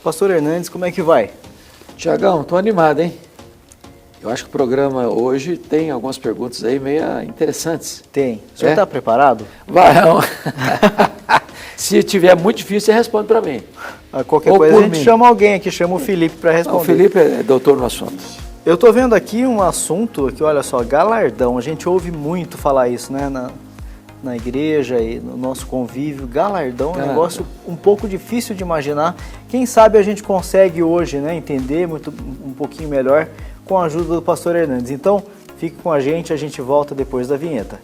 Pastor Hernandes, como é que vai? Tiagão, estou animado, hein? Eu acho que o programa hoje tem algumas perguntas aí meio interessantes. Tem. O senhor está preparado? Vai. Se tiver muito difícil, você responde para mim. Qualquer coisa a gente chama alguém aqui, chama o Felipe para responder. Não, o Felipe é doutor no assunto. Eu estou vendo aqui um assunto que, olha só, galardão. A gente ouve muito falar isso, né? Na igreja e no nosso convívio. Galardão é um negócio um pouco difícil de imaginar. Quem sabe a gente consegue hoje, né, entender um pouquinho melhor com a ajuda do pastor Hernandes. Então, fique com a gente volta depois da vinheta.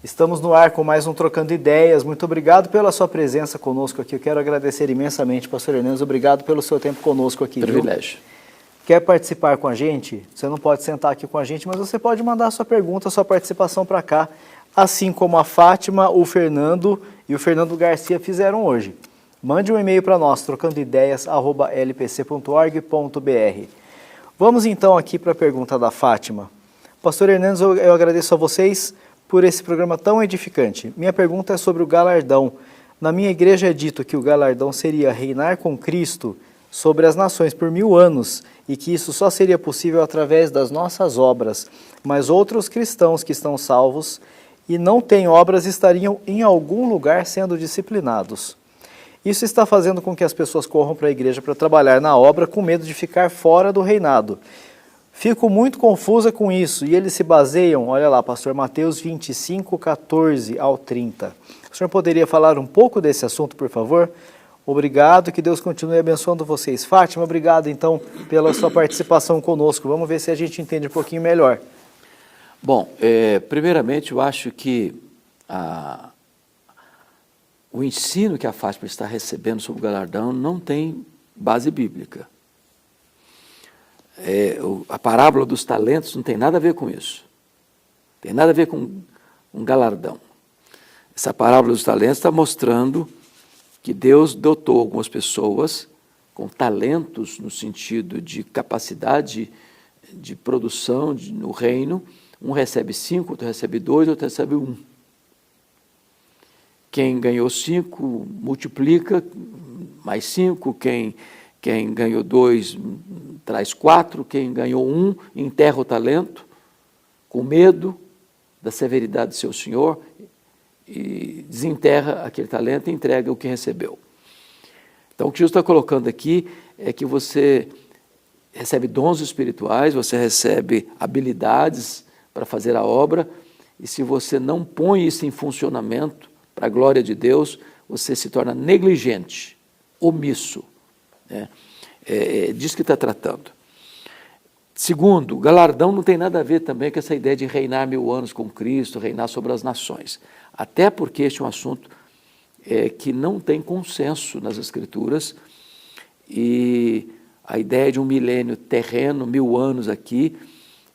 Estamos no ar com mais um Trocando Ideias. Muito obrigado pela sua presença conosco aqui. Eu quero agradecer imensamente, pastor Hernandes. Obrigado pelo seu tempo conosco aqui. Privilégio. Viu? Quer participar com a gente? Você não pode sentar aqui com a gente, mas você pode mandar a sua pergunta, a sua participação para cá, assim como a Fátima, o Fernando e o Fernando Garcia fizeram hoje. Mande um e-mail para nós, trocandoideias@lpc.org.br. Vamos então aqui para a pergunta da Fátima. Pastor Hernandes, eu agradeço a vocês por esse programa tão edificante. Minha pergunta é sobre o galardão. Na minha igreja é dito que o galardão seria reinar com Cristo sobre as nações por 1000 anos e que isso só seria possível através das nossas obras. Mas outros cristãos que estão salvos e não têm obras estariam em algum lugar sendo disciplinados. Isso está fazendo com que as pessoas corram para a igreja para trabalhar na obra com medo de ficar fora do reinado. Fico muito confusa com isso e eles se baseiam, olha lá, pastor, Mateus 25, 14 ao 30. O senhor poderia falar um pouco desse assunto, por favor? Obrigado, que Deus continue abençoando vocês. Fátima, obrigado então pela sua participação conosco. Vamos ver se a gente entende um pouquinho melhor. Bom, primeiramente eu acho que o ensino que a Fátima está recebendo sobre o galardão não tem base bíblica. A parábola dos talentos não tem nada a ver com isso. Tem nada a ver com um galardão. Essa parábola dos talentos está mostrando que Deus dotou algumas pessoas com talentos no sentido de capacidade de produção no reino. Um recebe 5, outro recebe 2, outro recebe 1. Quem ganhou 5 multiplica mais 5, quem ganhou 2 traz 4, quem ganhou 1 enterra o talento com medo da severidade do seu senhor e desenterra aquele talento e entrega o que recebeu. Então o que Jesus está colocando aqui é que você recebe dons espirituais, você recebe habilidades para fazer a obra, e se você não põe isso em funcionamento para a glória de Deus, você se torna negligente, omisso. Né? Disso que está tratando. Segundo, o galardão não tem nada a ver também com essa ideia de reinar 1000 anos com Cristo, reinar sobre as nações. Até porque este é um assunto que não tem consenso nas Escrituras, e a ideia de um milênio terreno, 1000 anos aqui,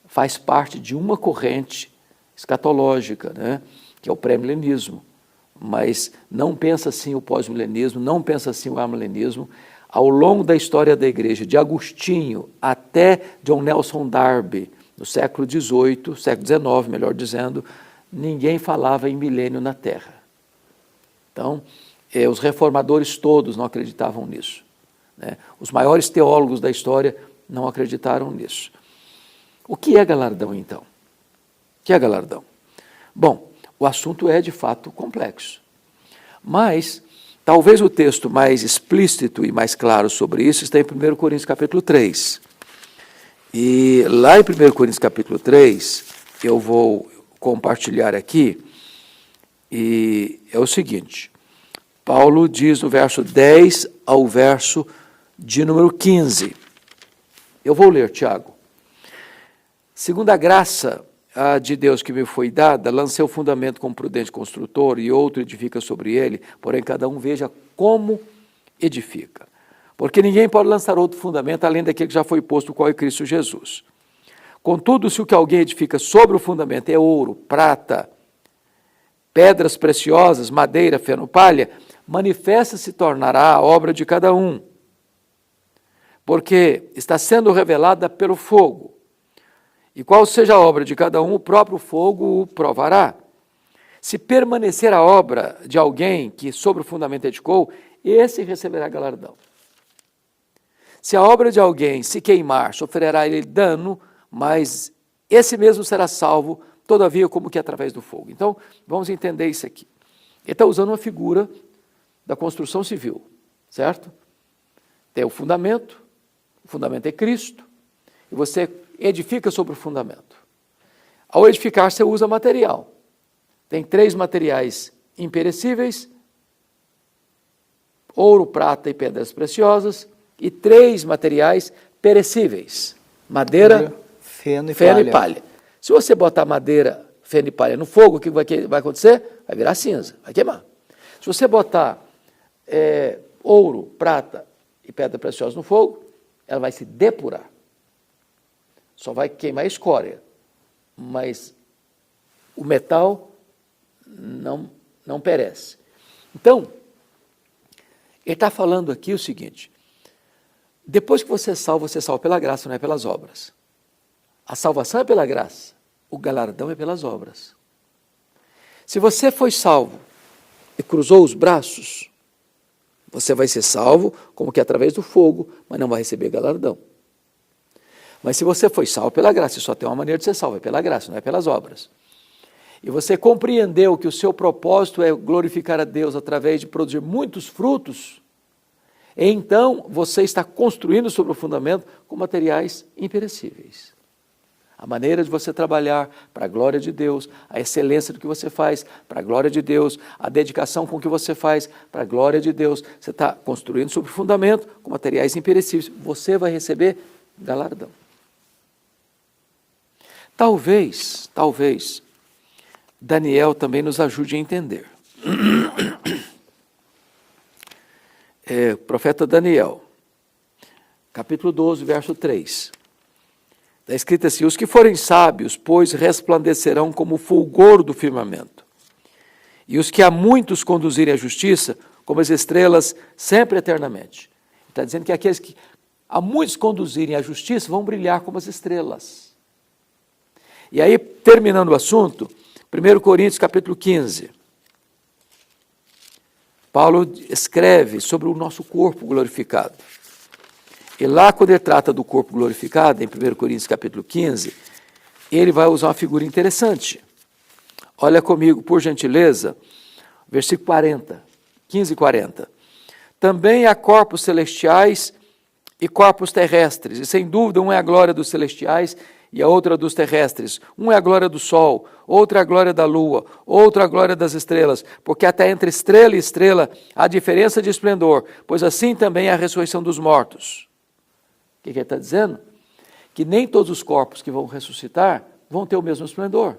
faz parte de uma corrente escatológica, né, que é o pré-milenismo. Mas não pensa assim o pós-milenismo, não pensa assim o amilenismo. Ao longo da história da igreja, de Agostinho até John Nelson Darby, no século XVIII, século XIX, melhor dizendo, ninguém falava em milênio na Terra. Então, os reformadores todos não acreditavam nisso. Né? Os maiores teólogos da história não acreditaram nisso. O que é galardão, então? O que é galardão? Bom, o assunto é, de fato, complexo. Mas talvez o texto mais explícito e mais claro sobre isso está em 1 Coríntios capítulo 3. E lá em 1 Coríntios capítulo 3, eu vou compartilhar aqui, e é o seguinte: Paulo diz no verso 10 ao verso de número 15. Eu vou ler, Tiago. Segundo a graça de Deus que me foi dada, lancei o fundamento como prudente construtor e outro edifica sobre ele, porém cada um veja como edifica. Porque ninguém pode lançar outro fundamento além daquele que já foi posto, o qual é Cristo Jesus. Contudo, se o que alguém edifica sobre o fundamento é ouro, prata, pedras preciosas, madeira, feno, palha, manifesta se tornará a obra de cada um, porque está sendo revelada pelo fogo. E qual seja a obra de cada um, o próprio fogo o provará. Se permanecer a obra de alguém que sobre o fundamento edificou, esse receberá galardão. Se a obra de alguém se queimar, sofrerá ele dano, mas esse mesmo será salvo, todavia, como que através do fogo. Então, vamos entender isso aqui. Ele está usando uma figura da construção civil, certo? Tem o fundamento é Cristo, e você edifica sobre o fundamento. Ao edificar, você usa material. Tem 3 materiais imperecíveis, ouro, prata e pedras preciosas, e 3 materiais perecíveis, madeira, feno e palha. Se você botar madeira, feno e palha no fogo, o que vai acontecer? Vai virar cinza, vai queimar. Se você botar ouro, prata e pedra preciosa no fogo, ela vai se depurar. Só vai queimar a escória, mas o metal não perece. Então, ele está falando aqui o seguinte: depois que você é salvo pela graça, não é pelas obras. A salvação é pela graça, o galardão é pelas obras. Se você foi salvo e cruzou os braços, você vai ser salvo como que através do fogo, mas não vai receber galardão. Mas se você foi salvo pela graça, só tem uma maneira de ser salvo, é pela graça, não é pelas obras. E você compreendeu que o seu propósito é glorificar a Deus através de produzir muitos frutos, então você está construindo sobre o fundamento com materiais imperecíveis. A maneira de você trabalhar para a glória de Deus, a excelência do que você faz para a glória de Deus, a dedicação com que você faz para a glória de Deus, você está construindo sobre o fundamento com materiais imperecíveis, você vai receber galardão. Talvez, Daniel também nos ajude a entender. O profeta Daniel, capítulo 12, verso 3. Está escrito assim: os que forem sábios, pois, resplandecerão como o fulgor do firmamento. E os que a muitos conduzirem à justiça, como as estrelas, sempre eternamente. Está dizendo que aqueles que a muitos conduzirem à justiça vão brilhar como as estrelas. E aí, terminando o assunto, 1 Coríntios capítulo 15. Paulo escreve sobre o nosso corpo glorificado. E lá, quando ele trata do corpo glorificado, em 1 Coríntios capítulo 15, ele vai usar uma figura interessante. Olha comigo, por gentileza, versículo 40, 15 e 40. Também há corpos celestiais e corpos terrestres, e sem dúvida um é a glória dos celestiais e a outra dos terrestres. Um é a glória do sol, outra é a glória da lua, outra a glória das estrelas, porque até entre estrela e estrela há diferença de esplendor, pois assim também é a ressurreição dos mortos. O que ele está dizendo? Que nem todos os corpos que vão ressuscitar vão ter o mesmo esplendor.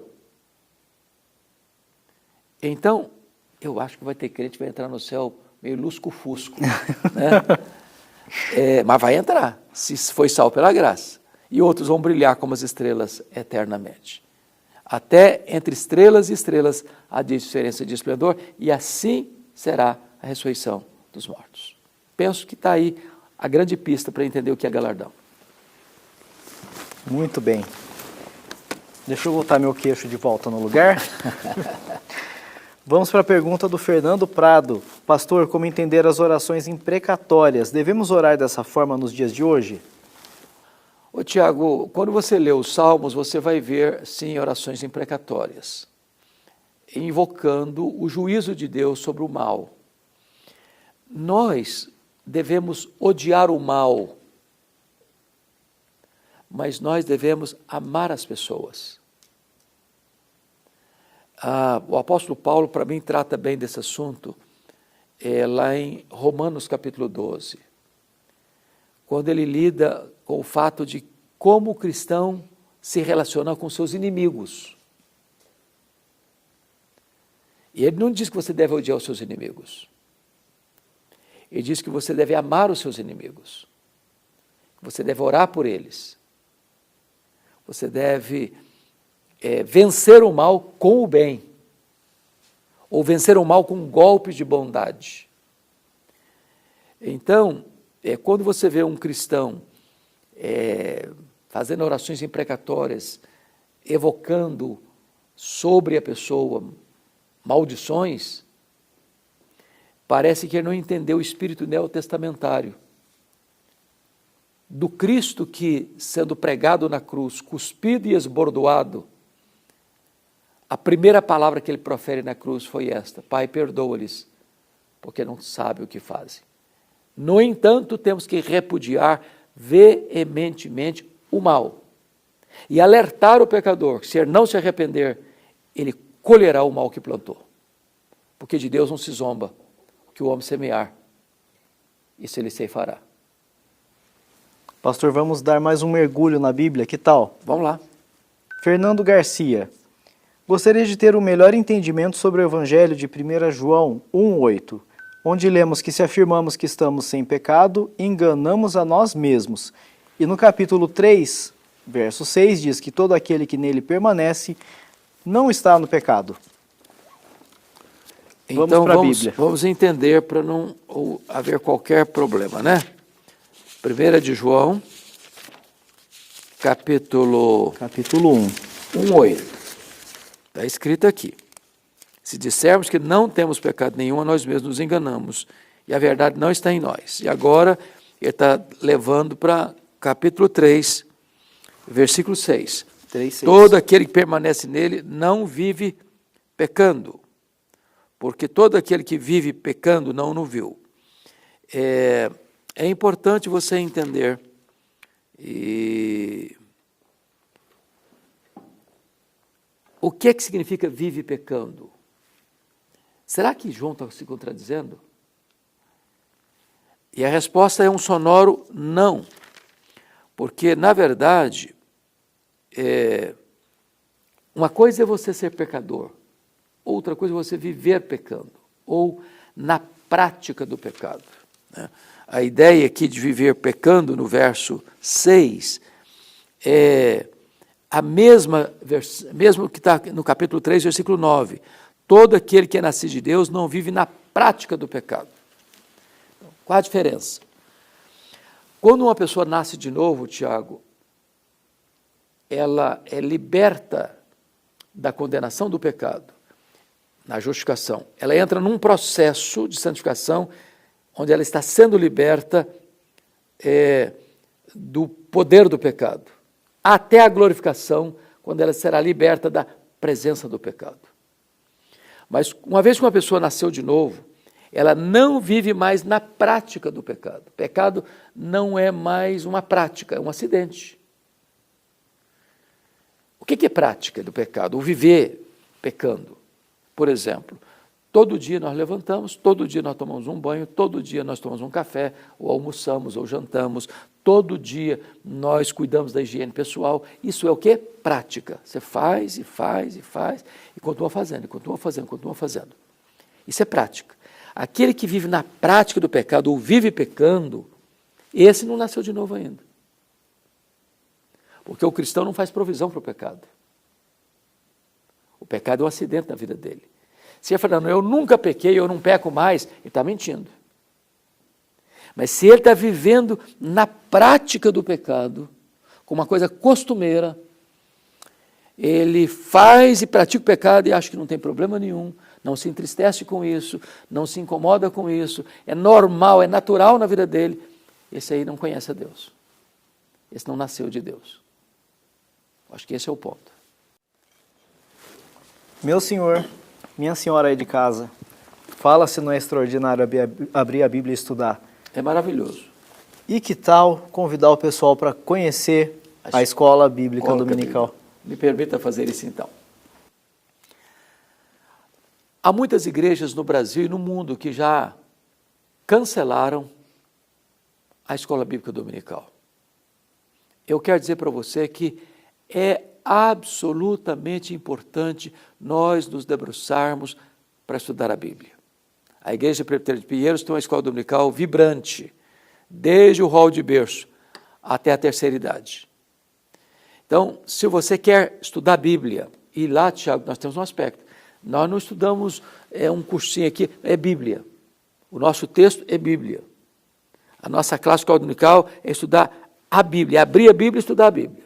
Então, eu acho que vai ter crente que vai entrar no céu meio lusco-fusco, né? Mas vai entrar, se foi salvo pela graça. E outros vão brilhar como as estrelas eternamente. Até entre estrelas e estrelas há diferença de esplendor, e assim será a ressurreição dos mortos. Penso que está aí a grande pista para entender o que é galardão. Muito bem. Deixa eu botar meu queixo de volta no lugar. Vamos para a pergunta do Fernando Prado. Pastor, como entender as orações imprecatórias? Devemos orar dessa forma nos dias de hoje? Ô Tiago, quando você lê os Salmos, você vai ver, sim, orações imprecatórias, invocando o juízo de Deus sobre o mal. Nós devemos odiar o mal, mas nós devemos amar as pessoas. O apóstolo Paulo, para mim, trata bem desse assunto, lá em Romanos capítulo 12, quando ele lida com o fato de como o cristão se relaciona com seus inimigos. E ele não diz que você deve odiar os seus inimigos. Ele diz que você deve amar os seus inimigos. Você deve orar por eles. Você deve vencer o mal com o bem. Ou vencer o mal com golpes de bondade. Então, quando você vê um cristão fazendo orações imprecatórias, evocando sobre a pessoa maldições, parece que ele não entendeu o espírito neotestamentário do Cristo que, sendo pregado na cruz, cuspido e esbordoado, a primeira palavra que ele profere na cruz foi esta: Pai, perdoa-lhes, porque não sabem o que fazem. No entanto, temos que repudiar veementemente o mal e alertar o pecador que, se ele não se arrepender, ele colherá o mal que plantou. Porque de Deus não se zomba o que o homem semear, isso ele ceifará. Pastor, vamos dar mais um mergulho na Bíblia, que tal? Vamos lá. Fernando Garcia. Gostaria de ter um melhor entendimento sobre o Evangelho de 1 João 1,8, onde lemos que se afirmamos que estamos sem pecado, enganamos a nós mesmos. E no capítulo 3, verso 6, diz que todo aquele que nele permanece não está no pecado. Então para a Bíblia. Vamos entender para não haver qualquer problema, né? 1 de João, capítulo 1. 1,8. Está escrito aqui: se dissermos que não temos pecado nenhum, a nós mesmos nos enganamos, e a verdade não está em nós. E agora ele está levando para capítulo 3, versículo 6. 3, 6. Todo aquele que permanece nele não vive pecando, porque todo aquele que vive pecando não o viu. É importante você entender o que é que significa vive pecando. Será que João está se contradizendo? E a resposta é um sonoro não, porque, na verdade, uma coisa é você ser pecador, outra coisa é você viver pecando, ou na prática do pecado, né? A ideia aqui de viver pecando, no verso 6, é a mesma que está no capítulo 3, versículo 9. Todo aquele que é nascido de Deus não vive na prática do pecado. Qual a diferença? Quando uma pessoa nasce de novo, Tiago, ela é liberta da condenação do pecado, na justificação. Ela entra num processo de santificação, onde ela está sendo liberta do poder do pecado, até a glorificação, quando ela será liberta da presença do pecado. Mas uma vez que uma pessoa nasceu de novo, ela não vive mais na prática do pecado. O pecado não é mais uma prática, é um acidente. O que é prática do pecado? O viver pecando. Por exemplo, todo dia nós levantamos, todo dia nós tomamos um banho, todo dia nós tomamos um café, ou almoçamos, ou jantamos, todo dia nós cuidamos da higiene pessoal. Isso é o quê? Prática. Você faz, e continua fazendo, e continua fazendo, continua fazendo. Isso é prática. Aquele que vive na prática do pecado, ou vive pecando, esse não nasceu de novo ainda. Porque o cristão não faz provisão para o pecado. O pecado é um acidente na vida dele. Se ele falar, não, eu nunca pequei, eu não peco mais, ele está mentindo. Mas se ele está vivendo na prática do pecado, como uma coisa costumeira, ele faz e pratica o pecado e acha que não tem problema nenhum, não se entristece com isso, não se incomoda com isso, é normal, é natural na vida dele, esse aí não conhece a Deus. Esse não nasceu de Deus. Acho que esse é o ponto. Meu senhor, minha senhora aí de casa, fala se não é extraordinário abrir a Bíblia e estudar. É maravilhoso. E que tal convidar o pessoal para conhecer a Escola Bíblica Dominical? Me permita fazer isso então. Há muitas igrejas no Brasil e no mundo que já cancelaram a Escola Bíblica Dominical. Eu quero dizer para você que é absolutamente importante nós nos debruçarmos para estudar a Bíblia. A Igreja Presbiteriana de Pinheiros tem uma escola dominical vibrante, desde o hall de berço até a terceira idade. Então, se você quer estudar a Bíblia, e lá, Tiago, nós temos um aspecto. Nós não estudamos um cursinho aqui, é Bíblia. O nosso texto é Bíblia. A nossa classe dominical é estudar a Bíblia, abrir a Bíblia e estudar a Bíblia.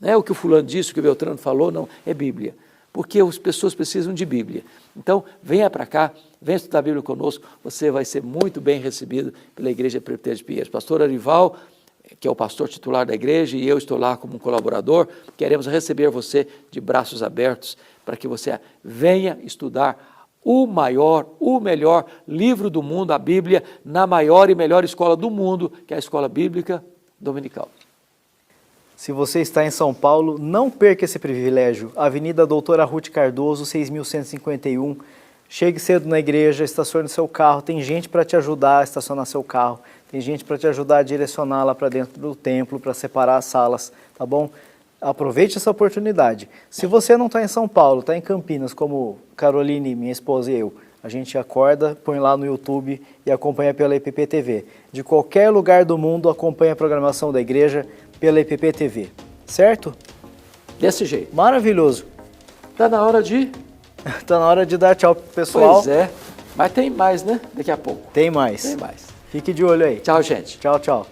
Não é o que o fulano disse, o que o Beltrano falou, não, é Bíblia. Porque as pessoas precisam de Bíblia. Então, venha para cá, venha estudar a Bíblia conosco, você vai ser muito bem recebido pela Igreja Presbiteriana de Pinheiros. Pastor Arival, que é o pastor titular da igreja, e eu estou lá como um colaborador, queremos receber você de braços abertos para que você venha estudar o maior, o melhor livro do mundo, a Bíblia, na maior e melhor escola do mundo, que é a Escola Bíblica Dominical. Se você está em São Paulo, não perca esse privilégio. Avenida Doutora Ruth Cardoso, 6151. Chegue cedo na igreja, estacione seu carro. Tem gente para te ajudar a estacionar seu carro. Tem gente para te ajudar a direcionar lá para dentro do templo, para separar as salas, tá bom? Aproveite essa oportunidade. Se você não está em São Paulo, está em Campinas, como Caroline, minha esposa e eu, a gente acorda, põe lá no YouTube e acompanha pela EPP TV. De qualquer lugar do mundo, acompanha a programação da igreja pela EPP TV, certo? Desse jeito. Maravilhoso. Está na hora de... Está na hora de dar tchau pro pessoal. Pois é, mas tem mais, né? Daqui a pouco. Tem mais. Tem mais. Fique de olho aí. Tchau, gente. Tchau, tchau.